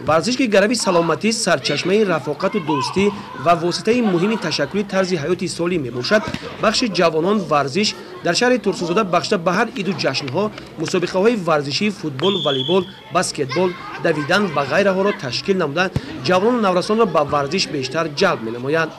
ورزش گروی سلامتی سرچشمه رفاقت و دوستی و واسطه مهم تشکل طرز حیات سالم میباشد. بخش جوانان ورزش در شهر ترسوزاده بخشیده به هر عید و جشن‌ها مسابقه های ورزشی فوتبال، والیبال، بسکتبال، دویدن و غیره ها را تشکیل نموده جوانان نورستان را به ورزش بیشتر جلب می‌نمایند.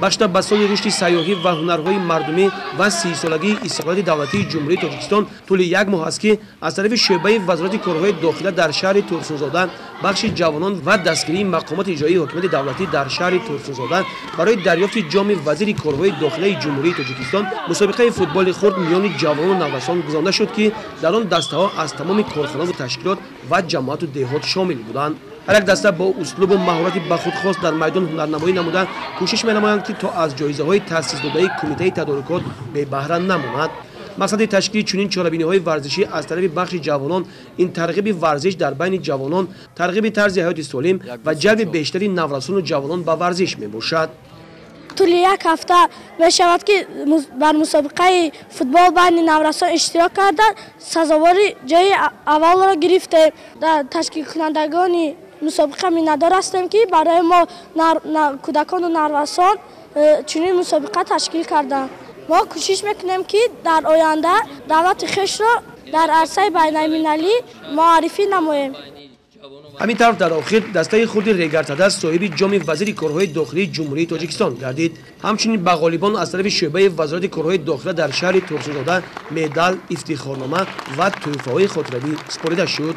بخشیده به سال رشد سیاحی و هنرهای مردمی و 30 سالگی استقلال دولتی جمهوری تاجیکستان طول یک ماه است که از طرف شعبه وزارت کارهای داخله در شهر ترسوزاده بخش جوانان و دستگیری مقامات اجرایی حکومت دولتی در شهر ترسوزاده برای دریافت جام وزیر کارهای داخله جمهوری تاجیکستان مسابقه فوتبال خرد میان جوانان نورستان گذرانده شد که در آن دسته‌ها از تمام کارخانه و تشکیلات و جماعت و دهات شامل بودند. هر یک دسته با اسلوب و مهارت به خود خاص در میدان هنرنمایی نموده کوشش می‌نمایند که تا از جایزه‌های تأسیس داده کمیته تدارکات بی بهره نماند. مقصد تشکیل چنین چاله‌بینی‌های ورزشی از طرف بخش جوانان این ترغیب ورزش در بین جوانان، ترغیب طرز حیات سالم و جلب بیشتری نورستان و جوانان به ورزش میباشد. طول یک هفته می شود که بر مسابقه فوتبال بین نورستان اشتراک کرده سزاوار جای اول را گرفته. در تشکیل کنندگان مسابقه می‌ندار هستیم که برای ما کودکان و نورستان چنین مسابقه تشکیل کردند. ما کوشش میکنیم که در آینده دعوت خویش را در عرصه بین‌المللی معرفی نماییم. همین طرف در آخر دسته خود ریگرتده صاحب جام وزیر کارهای داخلی جمهوری تاجیکستان گردید. همچنین به غالیبان از طرف شعبه وزارت کارهای داخلی در شهر ترسوزاده مدال، افتخارنامه و تحفه‌های خاطره‌ای سپرده شد.